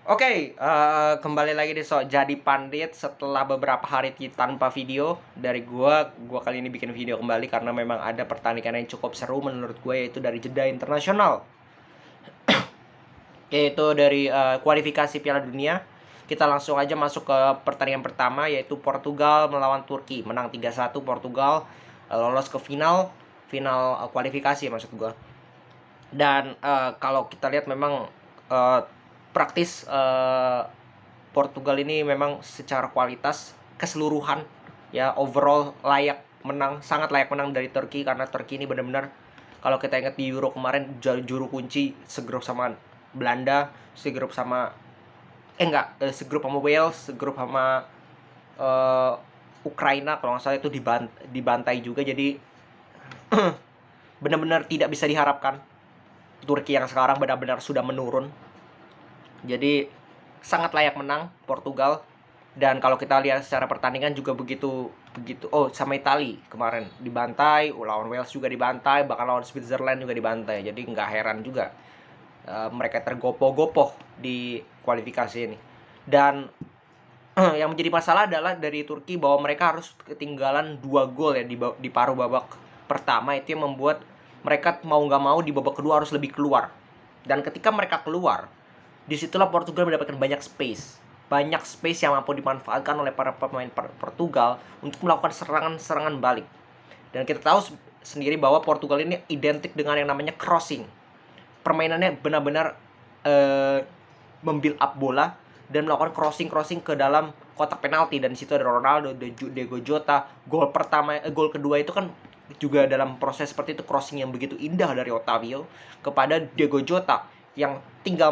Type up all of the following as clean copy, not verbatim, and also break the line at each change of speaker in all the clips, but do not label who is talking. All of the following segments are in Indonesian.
Kembali lagi di Sok Jadi Pandit setelah beberapa hari tanpa video dari gua kali ini bikin video kembali karena memang ada pertandingan yang cukup seru menurut gue, yaitu dari jeda internasional, yaitu dari kualifikasi Piala Dunia. Kita langsung aja masuk ke pertandingan pertama, yaitu Portugal melawan Turki. Menang 3-1 Portugal, lolos ke final kualifikasi maksud gua. Dan kalau kita lihat memang praktis Portugal ini memang secara kualitas keseluruhan ya overall sangat layak menang dari Turki, karena Turki ini benar-benar, kalau kita ingat di Euro kemarin, juru kunci segrup sama Belanda, segrup sama segrup sama Wales, segrup sama Ukraina kalau nggak salah, itu dibantai juga. Jadi benar-benar tidak bisa diharapkan Turki yang sekarang benar-benar sudah menurun. Jadi sangat layak menang Portugal. Dan kalau kita lihat secara pertandingan juga begitu. Sama Italia kemarin dibantai, lawan Wales juga dibantai, bahkan lawan Switzerland juga dibantai. Jadi nggak heran juga mereka tergopoh-gopoh di kualifikasi ini. Dan yang menjadi masalah adalah dari Turki bahwa mereka harus ketinggalan 2 gol ya di paruh babak pertama. Itu yang membuat mereka mau nggak mau di babak kedua harus lebih keluar. Dan ketika mereka keluar, disitulah Portugal mendapatkan banyak space yang mampu dimanfaatkan oleh para pemain Portugal untuk melakukan serangan balik. Dan kita tahu sendiri bahwa Portugal ini identik dengan yang namanya crossing. Permainannya benar-benar membuild up bola dan melakukan crossing ke dalam kotak penalti. Dan di situ ada Ronaldo, Diego Jota. Gol kedua itu kan juga dalam proses seperti itu, crossing yang begitu indah dari Otavio kepada Diego Jota yang tinggal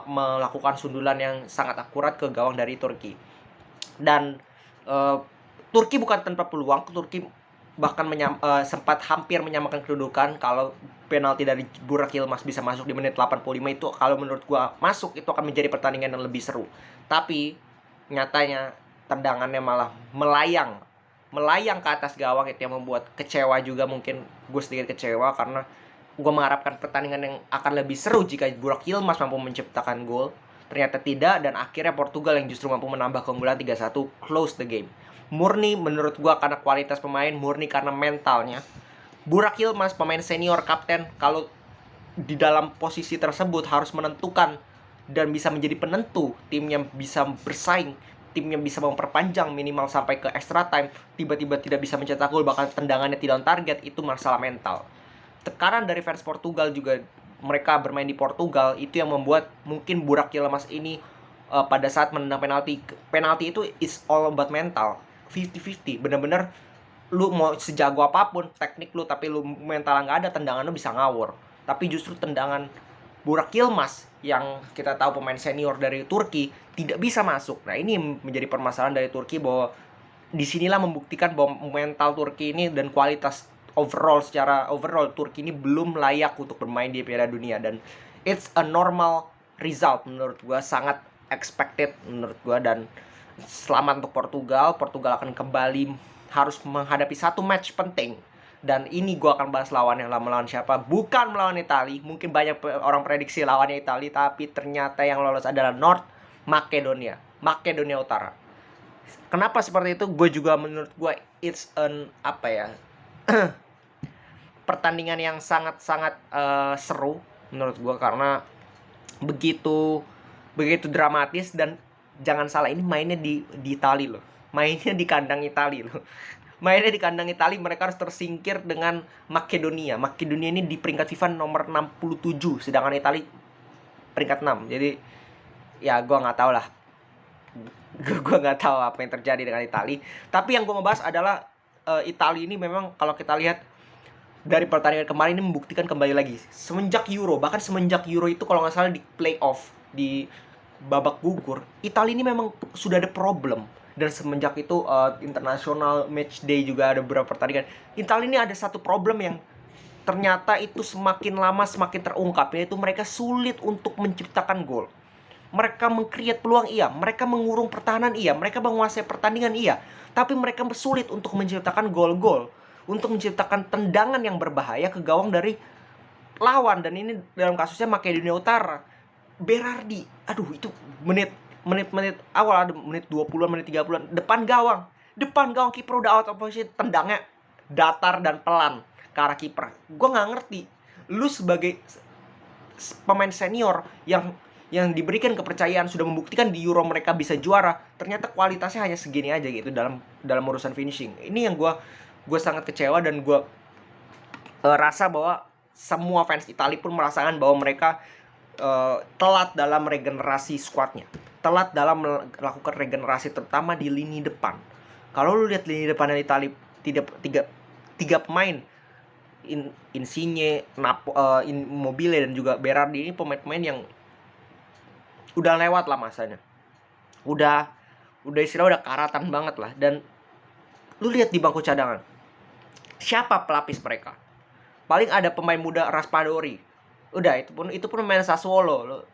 melakukan sundulan yang sangat akurat ke gawang dari Turki. Dan Turki bukan tanpa peluang. Turki bahkan sempat hampir menyamakan kedudukan. Kalau penalti dari Burak Yilmaz bisa masuk di menit 85, itu kalau menurut gua masuk, itu akan menjadi pertandingan yang lebih seru. Tapi nyatanya tendangannya malah melayang ke atas gawang. Itu yang membuat kecewa juga, mungkin gue sedikit kecewa karena gue mengharapkan pertandingan yang akan lebih seru jika Burak Yilmaz mampu menciptakan gol. Ternyata tidak, dan akhirnya Portugal yang justru mampu menambah keunggulan 3-1, close the game. Murni menurut gue karena kualitas pemain, murni karena mentalnya. Burak Yilmaz, pemain senior, kapten, kalau di dalam posisi tersebut harus menentukan dan bisa menjadi penentu, timnya bisa bersaing, timnya bisa memperpanjang minimal sampai ke extra time, tiba-tiba tidak bisa mencetak gol, bahkan tendangannya tidak on target, itu masalah mental. Tekanan dari fans Portugal juga, mereka bermain di Portugal, itu yang membuat mungkin Burak Yilmaz ini pada saat menendang penalti itu is all about mental. 50-50, bener-bener lu mau sejago apapun teknik lu, tapi lu mental nggak ada, tendangan lu bisa ngawur. Tapi justru tendangan Burak Yilmaz yang kita tahu pemain senior dari Turki tidak bisa masuk. Nah, ini menjadi permasalahan dari Turki, bahwa disinilah membuktikan bahwa mental Turki ini dan kualitas secara overall Turki ini belum layak untuk bermain di Piala Dunia. Dan it's a normal result menurut gue, sangat expected menurut gue. Dan selamat untuk Portugal akan kembali harus menghadapi satu match penting. Dan ini gue akan bahas lawannya, melawan siapa, bukan melawan Italia. Mungkin banyak orang prediksi lawannya Italia, tapi ternyata yang lolos adalah North Makedonia Utara. Kenapa seperti itu? Gue juga, menurut gue, it's an pertandingan yang sangat-sangat seru menurut gue, karena begitu dramatis. Dan jangan salah, ini mainnya di Italia loh, mainnya di kandang Italia loh. Mainnya di kandang Italia, mereka harus tersingkir dengan Makedonia ini di peringkat FIFA nomor 67, sedangkan Italia peringkat 6. Jadi ya gue nggak tahu lah, gue nggak tahu apa yang terjadi dengan Italia. Tapi yang gue mau bahas adalah Italia ini memang, kalau kita lihat dari pertandingan kemarin, ini membuktikan kembali lagi semenjak Euro itu, kalau nggak salah di playoff, di babak gugur, Italia ini memang sudah ada problem. Dan semenjak itu international match day juga ada beberapa pertandingan, Italia ini ada satu problem yang ternyata itu semakin lama semakin terungkap, yaitu mereka sulit untuk menciptakan gol. Mereka meng-create peluang, iya. Mereka mengurung pertahanan, iya. Mereka menguasai pertandingan, iya. Tapi mereka sulit untuk menciptakan gol-gol, untuk menciptakan tendangan yang berbahaya ke gawang dari lawan. Dan ini dalam kasusnya Makedonia Utara, Berardi, aduh, itu menit awal, ada menit 20-an, menit 30-an, depan gawang kiper udah out of position, tendangnya datar dan pelan ke arah kiper. Gue nggak ngerti, lu sebagai pemain senior yang diberikan kepercayaan, sudah membuktikan di Euro mereka bisa juara, ternyata kualitasnya hanya segini aja gitu dalam urusan finishing. Ini yang gue sangat kecewa, dan gue rasa bahwa semua fans Italia pun merasakan bahwa mereka telat dalam regenerasi skuadnya, telat dalam melakukan regenerasi, terutama di lini depan. Kalau lu lihat lini depan Italia, tiga pemain, Insigne, Immobile dan juga Berardi, ini pemain-pemain yang udah lewat lah masanya, udah istilah karatan banget lah. Dan lu lihat di bangku cadangan, siapa pelapis mereka? Paling ada pemain muda Raspadori, udah itu pun pemain Sassuolo,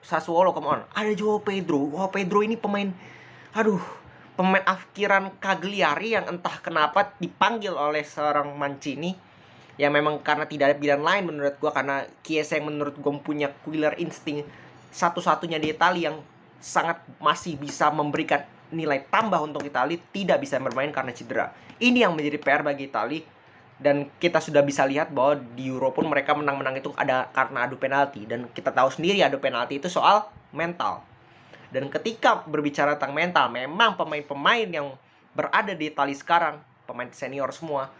come on. Ada Joao Pedro ini pemain akhiran Cagliari yang entah kenapa dipanggil oleh seorang Mancini, yang memang karena tidak ada pilihan lain menurut gue, karena Chiesa yang menurut gue punya killer insting satu-satunya di Italia yang sangat masih bisa memberikan nilai tambah untuk Italia, tidak bisa bermain karena cedera. Ini yang menjadi PR bagi Italia, dan kita sudah bisa lihat bahwa di Euro pun mereka menang itu ada karena adu penalti, dan kita tahu sendiri adu penalti itu soal mental. Dan ketika berbicara tentang mental, memang pemain-pemain yang berada di Italia sekarang, pemain senior semua,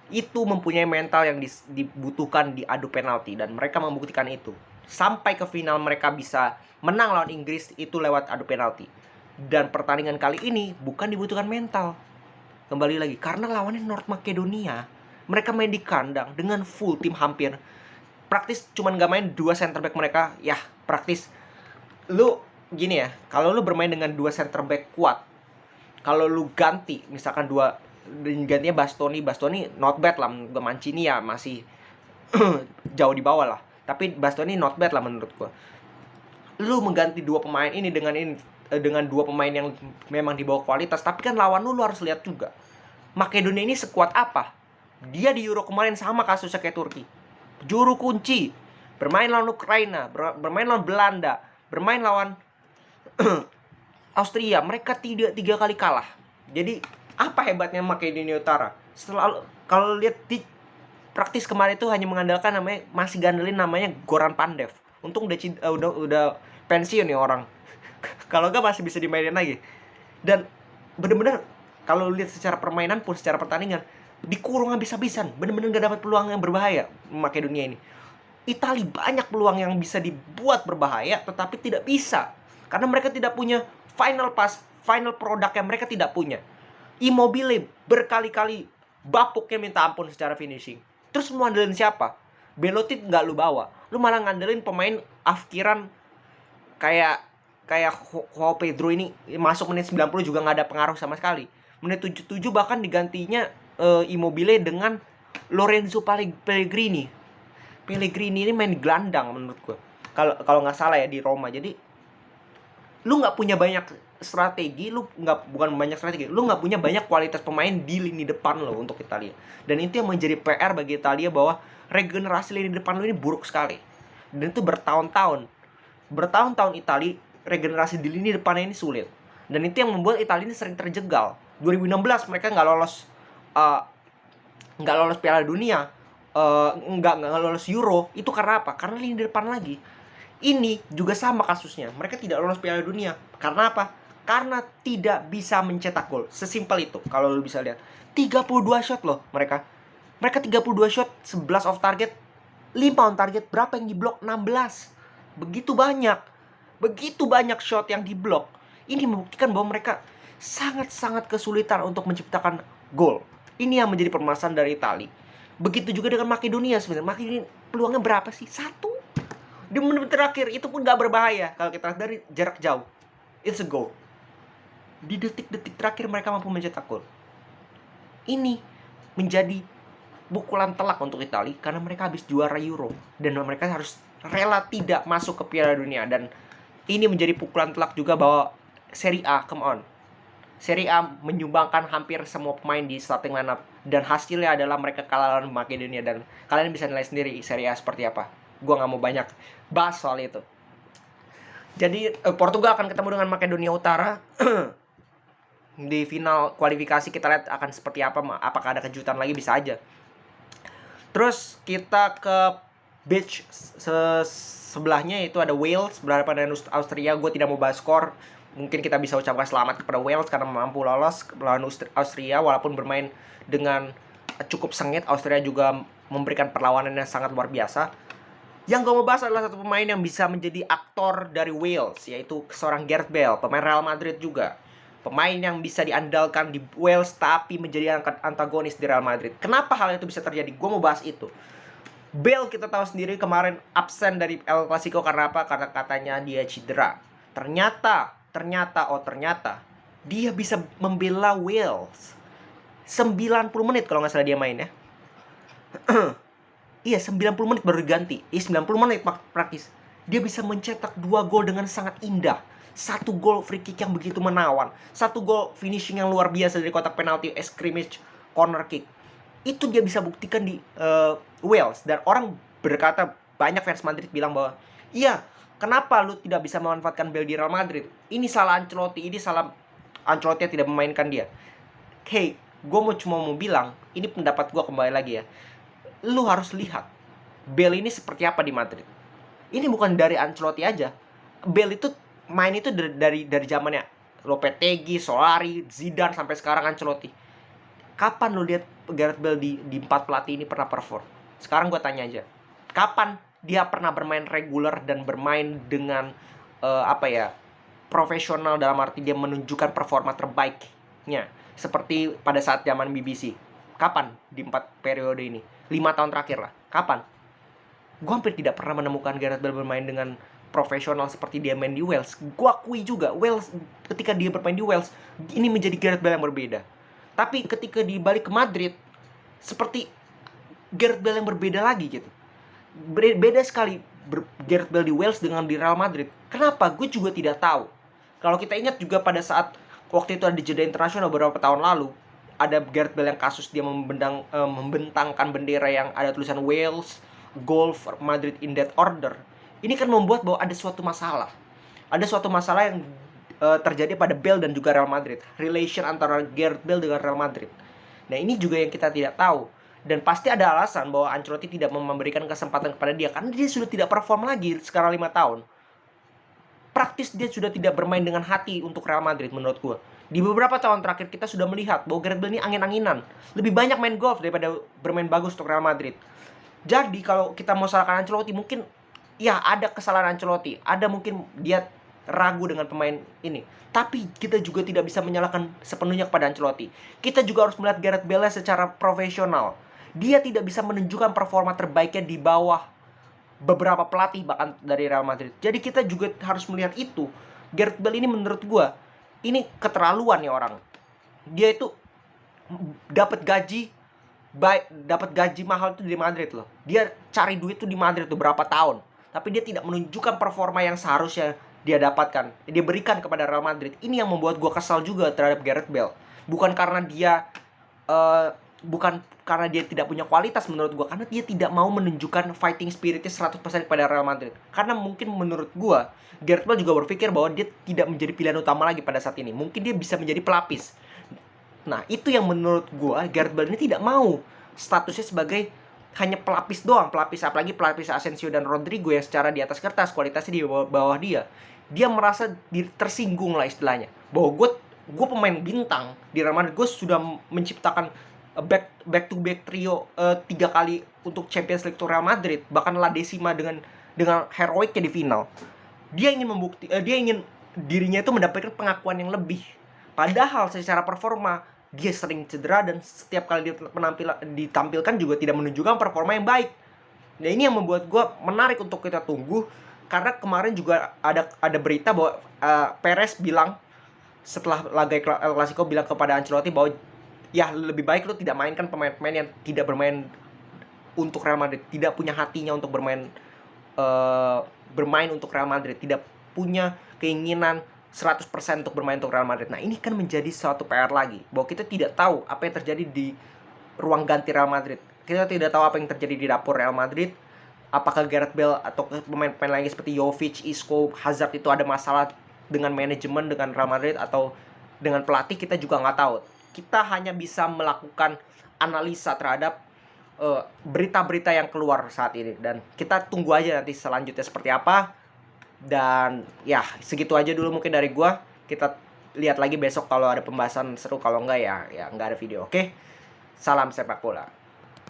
itu mempunyai mental yang dibutuhkan di adu penalti, dan mereka membuktikan itu. Sampai ke final mereka bisa menang lawan Inggris itu lewat adu penalti. Dan pertandingan kali ini bukan dibutuhkan mental, kembali lagi, karena lawannya North Macedonia. Mereka main di kandang dengan full tim, hampir praktis cuman gak main 2 center back mereka. Ya praktis, lu gini ya, kalau lu bermain dengan 2 center back kuat, kalau lu ganti misalkan gantinya Bastoni not bad lah menurut gue. Mancini ya masih jauh di bawah lah, tapi Bastoni not bad lah menurut gue. Lu mengganti 2 pemain ini dengan 2 pemain yang memang di bawah kualitas, tapi kan lawan lu harus lihat juga Makedonia ini sekuat apa. Dia di Euro kemarin sama kasusnya kayak Turki, juru kunci, bermain lawan Ukraina, bermain lawan Belanda, bermain lawan Austria, mereka 3 kali kalah. Jadi apa hebatnya Makedonia Utara? Selalu kalau lihat di praktis kemarin itu hanya mengandalkan masih gandelin namanya Goran Pandev. Untung udah pensiun nih orang. Kalau enggak masih bisa dimainin lagi. Dan bener-bener kalau lihat secara permainan pun, secara pertandingan, dikurung habis-habisan, bener-bener gak dapat peluang yang berbahaya Makedonia ini. Italia banyak peluang yang bisa dibuat berbahaya, tetapi tidak bisa, karena mereka tidak punya final pass, final produk yang mereka tidak punya. Immobile berkali-kali bapuknya minta ampun secara finishing. Terus mau ngandelin siapa? Belotti gak lu bawa, lu malah ngandelin pemain afkiran kayak Joao Pedro ini masuk menit 90 juga gak ada pengaruh sama sekali. Menit 77 bahkan digantinya Immobile dengan Lorenzo Pellegrini. Pellegrini ini main gelandang menurut gue, kalau nggak salah ya, di Roma. Jadi lu nggak punya banyak strategi, lu nggak punya banyak kualitas pemain di lini depan lo untuk Italia. Dan itu yang menjadi PR bagi Italia, bahwa regenerasi lini depan lo ini buruk sekali. Dan itu bertahun-tahun Italia regenerasi di lini depannya ini sulit. Dan itu yang membuat Italia ini sering terjegal. 2016 mereka nggak lolos Piala Dunia, nggak lolos Euro. Itu karena apa? Karena lini depan lagi. Ini juga sama kasusnya, mereka tidak lolos Piala Dunia. Karena apa? Karena tidak bisa mencetak gol. Sesimpel itu. Kalau lu bisa lihat 32 shot loh mereka 32 shot, 11 off target, 5 on target. Berapa yang diblok? 16. Begitu banyak shot yang diblok. Ini membuktikan bahwa mereka sangat-sangat kesulitan untuk menciptakan gol. Ini yang menjadi permasalahan dari Italia. Begitu juga dengan Makedonia sebenarnya. Makedonia peluangnya berapa sih? 1. Di menit terakhir itu pun gak berbahaya kalau kita lihat dari jarak jauh. It's a goal. Di detik-detik terakhir mereka mampu mencetak gol. Ini menjadi pukulan telak untuk Italia, karena mereka habis juara Euro dan mereka harus rela tidak masuk ke Piala Dunia. Dan ini menjadi pukulan telak juga bahwa Serie A, come on, Serie A menyumbangkan hampir semua pemain di starting lineup, dan hasilnya adalah mereka kalah lawan Makedonia. Dan kalian bisa nilai sendiri Serie A seperti apa. Gua nggak mau banyak bahas soal itu. Jadi Portugal akan ketemu dengan Makedonia Utara di final kualifikasi. Kita lihat akan seperti apa, apakah ada kejutan lagi, bisa aja. Terus kita ke beach sebelahnya, itu ada Wales berhadapan dengan Austria. Gue tidak mau bahas skor. Mungkin kita bisa ucapkan selamat kepada Wales karena mampu lolos melawan Austria walaupun bermain dengan cukup sengit. Austria juga memberikan perlawanan yang sangat luar biasa. Yang gue mau bahas adalah satu pemain yang bisa menjadi aktor dari Wales, yaitu seorang Gareth Bale, pemain Real Madrid juga. Pemain yang bisa diandalkan di Wales tapi menjadi antagonis di Real Madrid. Kenapa hal itu bisa terjadi? Gue mau bahas itu. Bale kita tahu sendiri kemarin absen dari El Clasico karena apa? Karena katanya dia cedera. Ternyata dia bisa membela Wales 90 menit kalau nggak salah dia main ya. Iya, 90 menit baru diganti. 90 menit praktis. Dia bisa mencetak 2 gol dengan sangat indah. 1 gol free kick yang begitu menawan. 1 gol finishing yang luar biasa dari kotak penalti, scrimmage, corner kick. Itu dia bisa buktikan di Wales. Dan orang berkata, banyak fans Madrid bilang bahwa, iya, kenapa lu tidak bisa memanfaatkan Bale di Real Madrid? Ini salah Ancelotti, Ancelotti yang tidak memainkan dia. Hey, gue cuma mau bilang, ini pendapat gue kembali lagi ya. Lu harus lihat Bale ini seperti apa di Madrid. Ini bukan dari Ancelotti aja. Bale itu main itu dari zamannya Lopetegui, Solari, Zidane sampai sekarang Ancelotti. Kapan lu lihat Gareth Bale di 4 pelatih ini pernah perform? Sekarang gue tanya aja. Kapan dia pernah bermain reguler dan bermain dengan profesional, dalam arti dia menunjukkan performa terbaiknya seperti pada saat zaman BBC? Kapan di 4 periode ini? 5 tahun terakhir lah. Kapan? Gue hampir tidak pernah menemukan Gareth Bale bermain dengan profesional seperti dia main di Wales. Gue akui juga, Wales ketika dia bermain di Wales, ini menjadi Gareth Bale yang berbeda. Tapi ketika dia balik ke Madrid, seperti Gareth Bale yang berbeda lagi gitu. Beda sekali Gareth Bale di Wales dengan di Real Madrid. Kenapa? Gue juga tidak tahu. Kalau kita ingat juga pada saat waktu itu ada jeda internasional beberapa tahun lalu, ada Gareth Bale yang kasus dia membentangkan bendera yang ada tulisan Wales, Golf, Madrid in that order. Ini kan membuat bahwa ada suatu masalah. Ada suatu masalah yang terjadi pada Bale dan juga Real Madrid. Relation antara Gareth Bale dengan Real Madrid. Nah, ini juga yang kita tidak tahu. Dan pasti ada alasan bahwa Ancelotti tidak memberikan kesempatan kepada dia karena dia sudah tidak perform lagi sekarang 5 tahun. Praktis dia sudah tidak bermain dengan hati untuk Real Madrid menurut gue. Di beberapa tahun terakhir kita sudah melihat bahwa Gareth Bale ini angin-anginan. Lebih banyak main golf daripada bermain bagus untuk Real Madrid. Jadi kalau kita mau salahkan Ancelotti, mungkin ya ada kesalahan Ancelotti. Ada mungkin dia ragu dengan pemain ini. Tapi kita juga tidak bisa menyalahkan sepenuhnya kepada Ancelotti. Kita juga harus melihat Gareth Bale secara profesional. Dia tidak bisa menunjukkan performa terbaiknya di bawah beberapa pelatih bahkan dari Real Madrid. Jadi kita juga harus melihat itu. Gareth Bale ini menurut gue, ini keterlaluan ya orang. Dia itu dapat gaji mahal itu di Madrid loh. Dia cari duit tuh di Madrid tuh berapa tahun. Tapi dia tidak menunjukkan performa yang seharusnya dia dapatkan. Dia berikan kepada Real Madrid. Ini yang membuat gue kesal juga terhadap Gareth Bale. Bukan karena dia tidak punya kualitas menurut gue, karena dia tidak mau menunjukkan fighting spiritnya 100% kepada Real Madrid. Karena mungkin menurut gue, Gareth Bale juga berpikir bahwa dia tidak menjadi pilihan utama lagi pada saat ini. Mungkin dia bisa menjadi pelapis. Nah, itu yang menurut gue, Gareth Bale ini tidak mau statusnya sebagai hanya pelapis doang. Apalagi pelapis Asensio dan Rodrigo yang secara di atas kertas kualitasnya di bawah dia. Dia merasa tersinggung lah istilahnya. Bahwa gue pemain bintang di Real Madrid, gue sudah menciptakan back to back trio 3 kali untuk Champions League Real Madrid, bahkan La Decima dengan heroiknya di final. Dia ingin dirinya itu mendapatkan pengakuan yang lebih. Padahal secara performa dia sering cedera dan setiap kali dia ditampilkan juga tidak menunjukkan performa yang baik. Nah, ini yang membuat gue menarik untuk kita tunggu. Karena kemarin juga ada berita bahwa Perez bilang setelah laga El Clasico bilang kepada Ancelotti bahwa ya lebih baik lu tidak mainkan pemain-pemain yang tidak bermain untuk Real Madrid, tidak punya hatinya untuk bermain untuk Real Madrid, tidak punya keinginan 100% untuk bermain untuk Real Madrid. Nah, ini kan menjadi suatu PR lagi, bahwa kita tidak tahu apa yang terjadi di ruang ganti Real Madrid. Kita tidak tahu apa yang terjadi di dapur Real Madrid. apakah Gareth Bale atau pemain-pemain lainnya seperti Jovic, Isco, Hazard itu ada masalah dengan manajemen, dengan Real Madrid atau dengan pelatih, kita juga nggak tahu. Kita hanya bisa melakukan analisa terhadap berita-berita yang keluar saat ini, dan kita tunggu aja nanti selanjutnya seperti apa. Dan ya segitu aja dulu mungkin dari gua. Kita lihat lagi besok kalau ada pembahasan seru, kalau enggak ya nggak ada video. Oke, salam sepak bola.